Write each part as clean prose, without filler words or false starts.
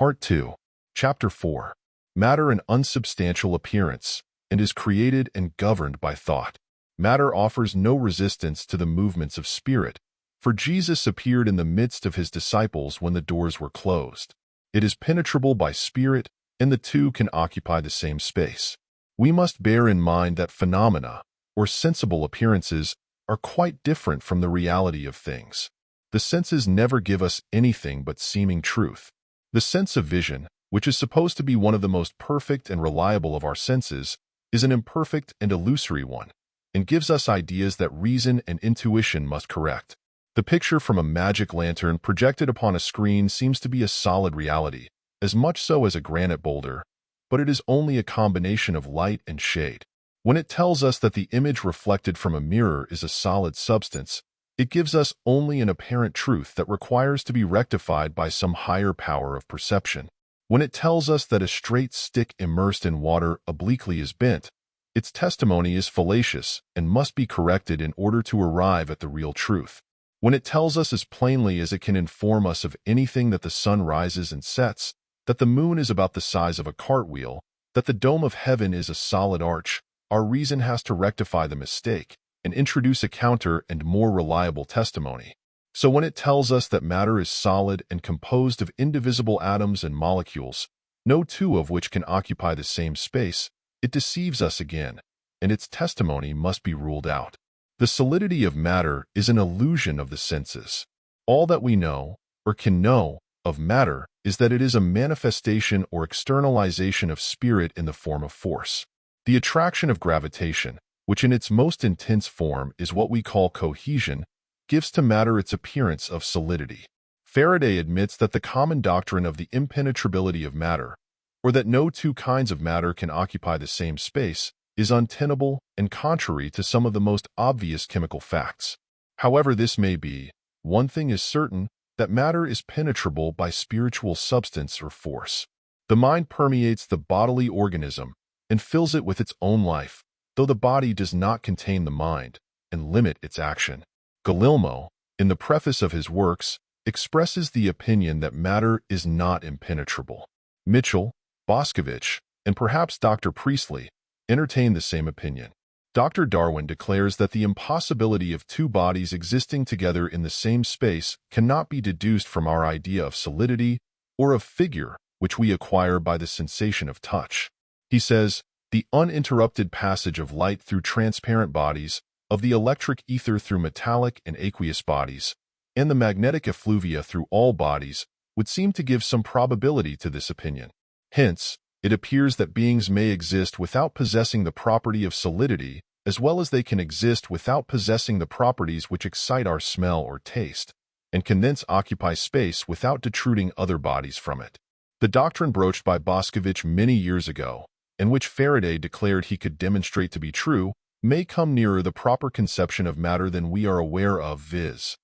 Part 2, Chapter 4, Matter and Unsubstantial Appearance, and is created and governed by thought. Matter offers no resistance to the movements of spirit, for Jesus appeared in the midst of his disciples when the doors were closed. It is penetrable by spirit, and the two can occupy the same space. We must bear in mind that phenomena, or sensible appearances, are quite different from the reality of things. The senses never give us anything but seeming truth. The sense of vision, which is supposed to be one of the most perfect and reliable of our senses, is an imperfect and illusory one, and gives us ideas that reason and intuition must correct. The picture from a magic lantern projected upon a screen seems to be a solid reality, as much so as a granite boulder, but it is only a combination of light and shade. When it tells us that the image reflected from a mirror is a solid substance, it gives us only an apparent truth that requires to be rectified by some higher power of perception. When it tells us that a straight stick immersed in water obliquely is bent, its testimony is fallacious and must be corrected in order to arrive at the real truth. When it tells us as plainly as it can inform us of anything that the sun rises and sets, that the moon is about the size of a cartwheel, that the dome of heaven is a solid arch, our reason has to rectify the mistake and introduce a counter and more reliable testimony. So when it tells us that matter is solid and composed of indivisible atoms and molecules, no two of which can occupy the same space, it deceives us again, and its testimony must be ruled out. The solidity of matter is an illusion of the senses. All that we know, or can know, of matter is that it is a manifestation or externalization of spirit in the form of force. The attraction of gravitation, which in its most intense form is what we call cohesion, gives to matter its appearance of solidity. Faraday admits that the common doctrine of the impenetrability of matter, or that no two kinds of matter can occupy the same space, is untenable and contrary to some of the most obvious chemical facts. However this may be, one thing is certain, that matter is penetrable by spiritual substance or force. The mind permeates the bodily organism and fills it with its own life, though the body does not contain the mind and limit its action. Guillermo, in the preface of his works, expresses the opinion that matter is not impenetrable. Mitchell, Boscovich, and perhaps Dr. Priestley entertain the same opinion. Dr. Darwin declares that the impossibility of two bodies existing together in the same space cannot be deduced from our idea of solidity or of figure, which we acquire by the sensation of touch. He says, the uninterrupted passage of light through transparent bodies, of the electric ether through metallic and aqueous bodies, and the magnetic effluvia through all bodies, would seem to give some probability to this opinion. Hence, it appears that beings may exist without possessing the property of solidity, as well as they can exist without possessing the properties which excite our smell or taste, and can thence occupy space without detruding other bodies from it. The doctrine broached by Boscovich many years ago, and which Faraday declared he could demonstrate to be true, may come nearer the proper conception of matter than we are aware of, viz.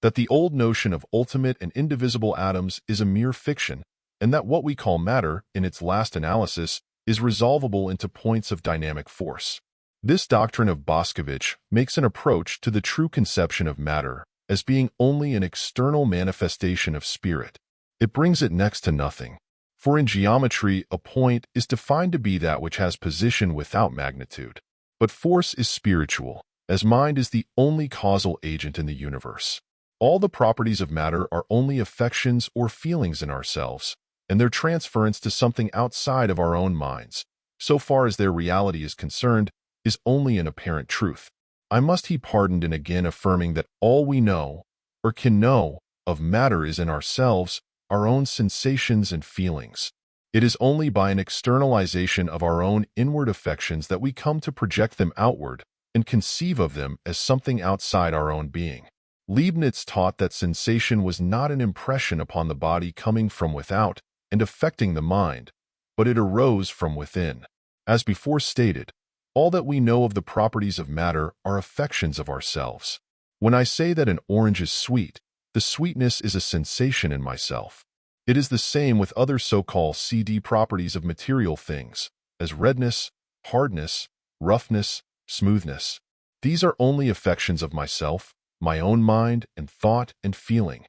that the old notion of ultimate and indivisible atoms is a mere fiction, and that what we call matter, in its last analysis, is resolvable into points of dynamic force. This doctrine of Boscovich makes an approach to the true conception of matter as being only an external manifestation of spirit. It brings it next to nothing. For in geometry, a point is defined to be that which has position without magnitude. But force is spiritual, as mind is the only causal agent in the universe. All the properties of matter are only affections or feelings in ourselves, and their transference to something outside of our own minds, so far as their reality is concerned, is only an apparent truth. I must be pardoned in again affirming that all we know, or can know, of matter is in ourselves, our own sensations and feelings. It is only by an externalization of our own inward affections that we come to project them outward and conceive of them as something outside our own being. Leibniz taught that sensation was not an impression upon the body coming from without and affecting the mind, but it arose from within. As before stated, all that we know of the properties of matter are affections of ourselves. When I say that an orange is sweet, the sweetness is a sensation in myself. It is the same with other so-called CD properties of material things, as redness, hardness, roughness, smoothness. These are only affections of myself, my own mind and thought and feeling.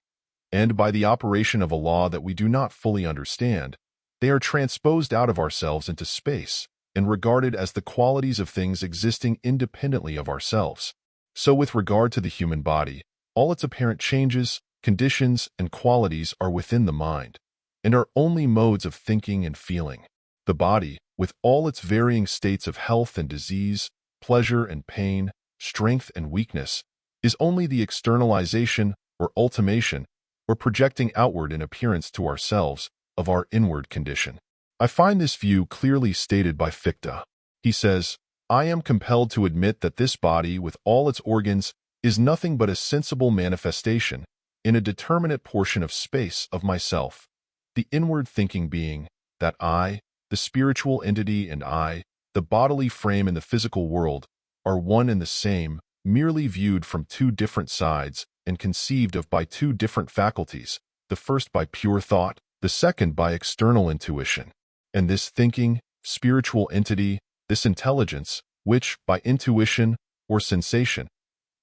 and by the operation of a law that we do not fully understand, they are transposed out of ourselves into space and regarded as the qualities of things existing independently of ourselves. So with regard to the human body, all its apparent changes, conditions, and qualities are within the mind, and are only modes of thinking and feeling. The body, with all its varying states of health and disease, pleasure and pain, strength and weakness, is only the externalization or ultimation, or projecting outward in appearance to ourselves, of our inward condition. I find this view clearly stated by Fichte. He says, "I am compelled to admit that this body, with all its organs, is nothing but a sensible manifestation, in a determinate portion of space, of myself. The inward thinking being, that I, the spiritual entity, and I, the bodily frame in the physical world, are one and the same, merely viewed from two different sides and conceived of by two different faculties, the first by pure thought, the second by external intuition. And this thinking, spiritual entity, this intelligence, which, by intuition or sensation,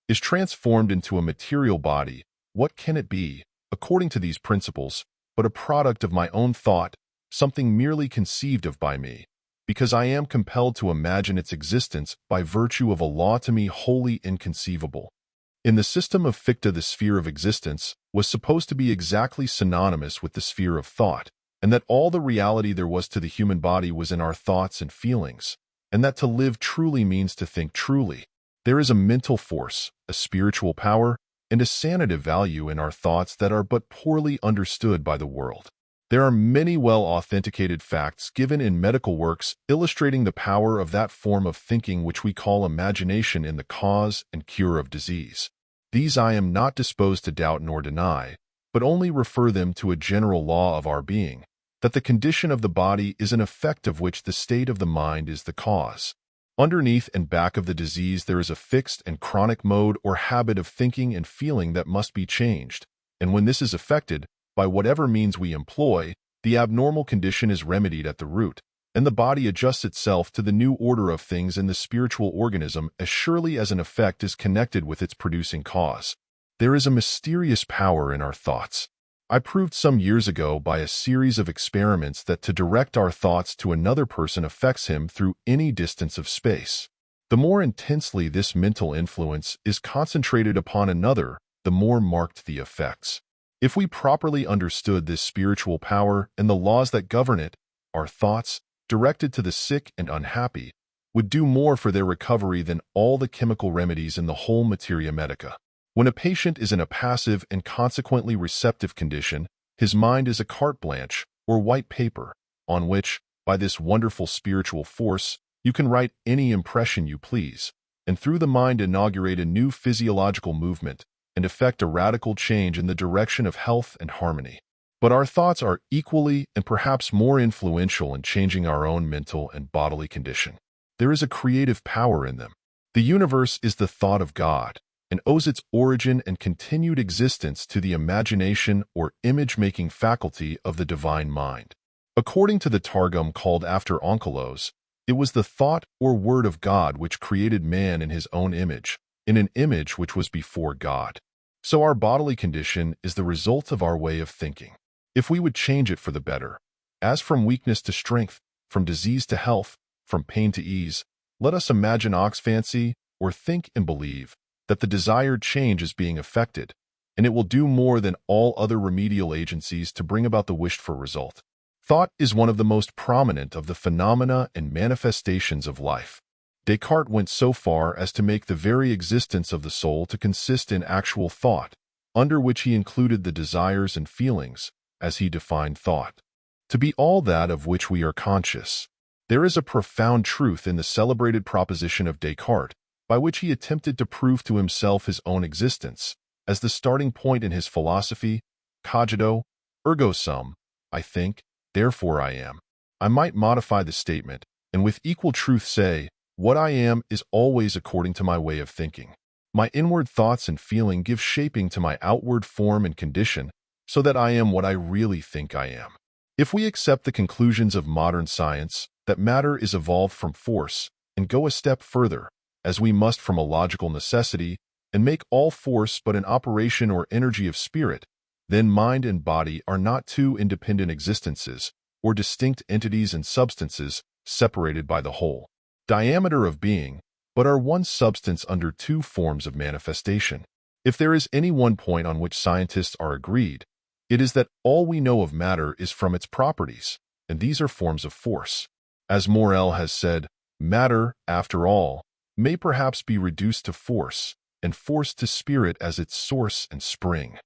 is transformed into a material body, what can it be, according to these principles, but a product of my own thought, something merely conceived of by me, because I am compelled to imagine its existence by virtue of a law to me wholly inconceivable." In the system of Fichte, the sphere of existence was supposed to be exactly synonymous with the sphere of thought, and that all the reality there was to the human body was in our thoughts and feelings, and that to live truly means to think truly. There is a mental force, a spiritual power, and a sanative value in our thoughts that are but poorly understood by the world. There are many well-authenticated facts given in medical works illustrating the power of that form of thinking which we call imagination in the cause and cure of disease. These I am not disposed to doubt nor deny, but only refer them to a general law of our being, that the condition of the body is an effect of which the state of the mind is the cause. Underneath and back of the disease there is a fixed and chronic mode or habit of thinking and feeling that must be changed, and when this is effected, by whatever means we employ, the abnormal condition is remedied at the root, and the body adjusts itself to the new order of things in the spiritual organism as surely as an effect is connected with its producing cause. There is a mysterious power in our thoughts. I proved some years ago by a series of experiments that to direct our thoughts to another person affects him through any distance of space. The more intensely this mental influence is concentrated upon another, the more marked the effects. If we properly understood this spiritual power and the laws that govern it, our thoughts, directed to the sick and unhappy, would do more for their recovery than all the chemical remedies in the whole materia medica. When a patient is in a passive and consequently receptive condition, his mind is a carte blanche, or white paper, on which, by this wonderful spiritual force, you can write any impression you please, and through the mind inaugurate a new physiological movement, and effect a radical change in the direction of health and harmony. But our thoughts are equally and perhaps more influential in changing our own mental and bodily condition. There is a creative power in them. The universe is the thought of God, and owes its origin and continued existence to the imagination or image-making faculty of the divine mind. According to the Targum called after Onkelos, it was the thought or word of God which created man in his own image, in an image which was before God. So our bodily condition is the result of our way of thinking. If we would change it for the better, as from weakness to strength, from disease to health, from pain to ease, let us imagine ox fancy, or think and believe, that the desired change is being effected, and it will do more than all other remedial agencies to bring about the wished-for result. Thought is one of the most prominent of the phenomena and manifestations of life. Descartes went so far as to make the very existence of the soul to consist in actual thought, under which he included the desires and feelings, as he defined thought, to be all that of which we are conscious. There is a profound truth in the celebrated proposition of Descartes, by which he attempted to prove to himself his own existence, as the starting point in his philosophy, cogito, ergo sum, I think, therefore I am. I might modify the statement, and with equal truth say, what I am is always according to my way of thinking. My inward thoughts and feeling give shaping to my outward form and condition, so that I am what I really think I am. If we accept the conclusions of modern science, that matter is evolved from force, and go a step further, as we must from a logical necessity, and make all force but an operation or energy of spirit, then mind and body are not two independent existences or distinct entities and substances separated by the whole diameter of being, but are one substance under two forms of manifestation. If there is any one point on which scientists are agreed, it is that all we know of matter is from its properties, and these are forms of force. As Morel has said, matter, after all, may perhaps be reduced to force, and force to spirit as its source and spring.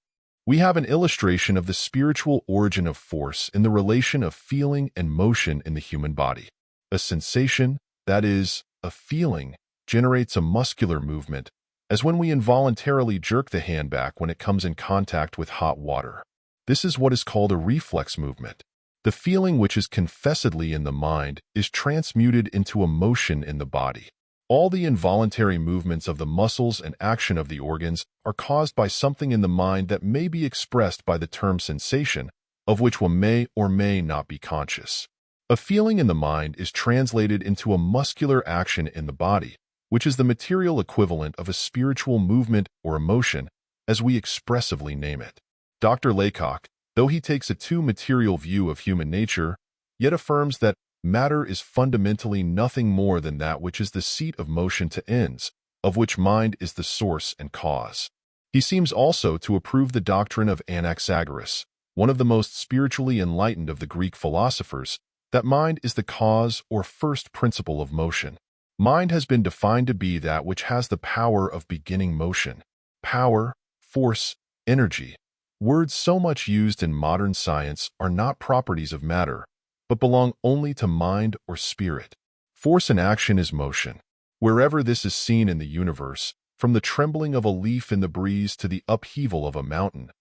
We have an illustration of the spiritual origin of force in the relation of feeling and motion in the human body. A sensation, that is, a feeling, generates a muscular movement, as when we involuntarily jerk the hand back when it comes in contact with hot water. This is what is called a reflex movement. The feeling which is confessedly in the mind is transmuted into a motion in the body. All the involuntary movements of the muscles and action of the organs are caused by something in the mind that may be expressed by the term sensation, of which one may or may not be conscious. A feeling in the mind is translated into a muscular action in the body, which is the material equivalent of a spiritual movement or emotion, as we expressively name it. Dr. Laycock, though he takes a too material view of human nature, yet affirms that matter is fundamentally nothing more than that which is the seat of motion to ends, of which mind is the source and cause. He seems also to approve the doctrine of Anaxagoras, one of the most spiritually enlightened of the Greek philosophers, that mind is the cause or first principle of motion. Mind has been defined to be that which has the power of beginning motion. Power, force, energy. Words so much used in modern science are not properties of matter, but belong only to mind or spirit. Force in action is motion. Wherever this is seen in the universe, from the trembling of a leaf in the breeze to the upheaval of a mountain,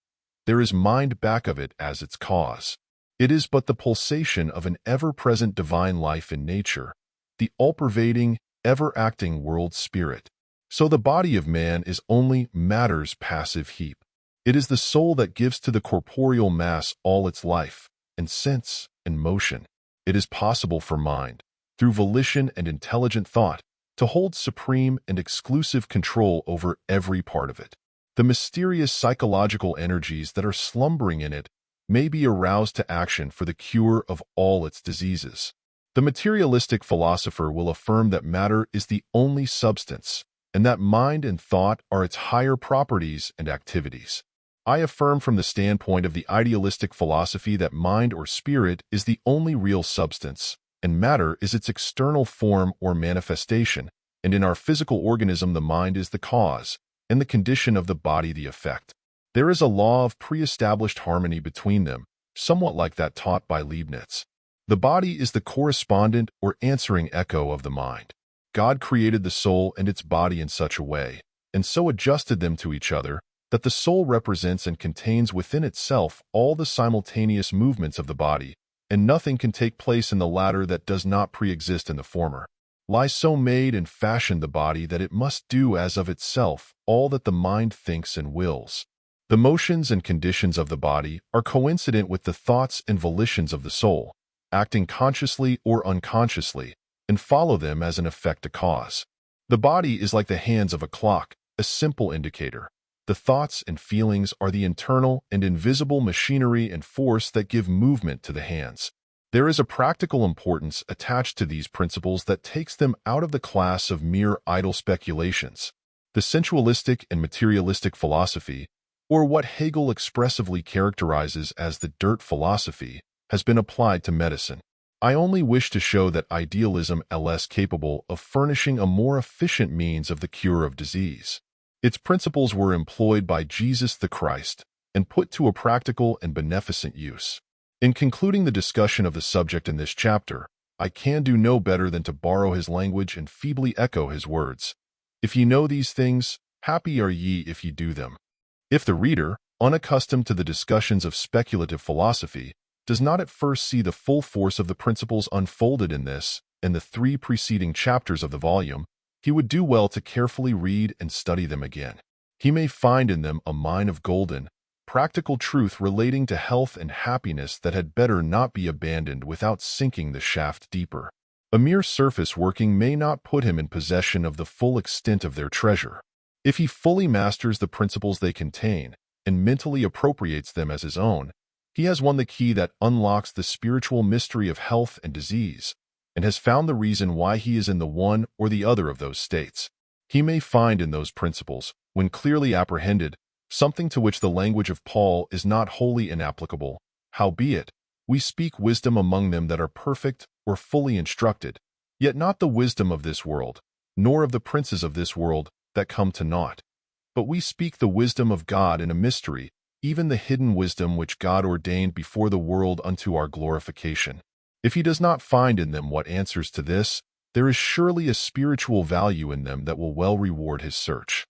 there is mind back of it as its cause. It is but the pulsation of an ever-present divine life in nature, the all-pervading, ever-acting world spirit. So the body of man is only matter's passive heap. It is the soul that gives to the corporeal mass all its life, and sense, and motion. It is possible for mind, through volition and intelligent thought, to hold supreme and exclusive control over every part of it. The mysterious psychological energies that are slumbering in it may be aroused to action for the cure of all its diseases. The materialistic philosopher will affirm that matter is the only substance, and that mind and thought are its higher properties and activities. I affirm from the standpoint of the idealistic philosophy that mind or spirit is the only real substance, and matter is its external form or manifestation, and in our physical organism the mind is the cause, and the condition of the body the effect. There is a law of pre-established harmony between them, somewhat like that taught by Leibniz. The body is the correspondent or answering echo of the mind. God created the soul and its body in such a way, and so adjusted them to each other, that the soul represents and contains within itself all the simultaneous movements of the body, and nothing can take place in the latter that does not pre-exist in the former. Lie so made and fashioned the body that it must do as of itself all that the mind thinks and wills. The motions and conditions of the body are coincident with the thoughts and volitions of the soul, acting consciously or unconsciously, and follow them as an effect to cause. The body is like the hands of a clock, a simple indicator. The thoughts and feelings are the internal and invisible machinery and force that give movement to the hands. There is a practical importance attached to these principles that takes them out of the class of mere idle speculations. The sensualistic and materialistic philosophy, or what Hegel expressively characterizes as the dirt philosophy, has been applied to medicine. I only wish to show that idealism is less capable of furnishing a more efficient means of the cure of disease. Its principles were employed by Jesus the Christ and put to a practical and beneficent use. In concluding the discussion of the subject in this chapter, I can do no better than to borrow his language and feebly echo his words. If ye know these things, happy are ye if ye do them. If the reader, unaccustomed to the discussions of speculative philosophy, does not at first see the full force of the principles unfolded in this and the 3 preceding chapters of the volume, he would do well to carefully read and study them again. He may find in them a mine of golden, practical truth relating to health and happiness that had better not be abandoned without sinking the shaft deeper. A mere surface working may not put him in possession of the full extent of their treasure. If he fully masters the principles they contain, and mentally appropriates them as his own, he has won the key that unlocks the spiritual mystery of health and disease, and has found the reason why he is in the one or the other of those states. He may find in those principles, when clearly apprehended, something to which the language of Paul is not wholly inapplicable. Howbeit, we speak wisdom among them that are perfect or fully instructed, yet not the wisdom of this world, nor of the princes of this world that come to naught. But we speak the wisdom of God in a mystery, even the hidden wisdom which God ordained before the world unto our glorification. If he does not find in them what answers to this, there is surely a spiritual value in them that will well reward his search.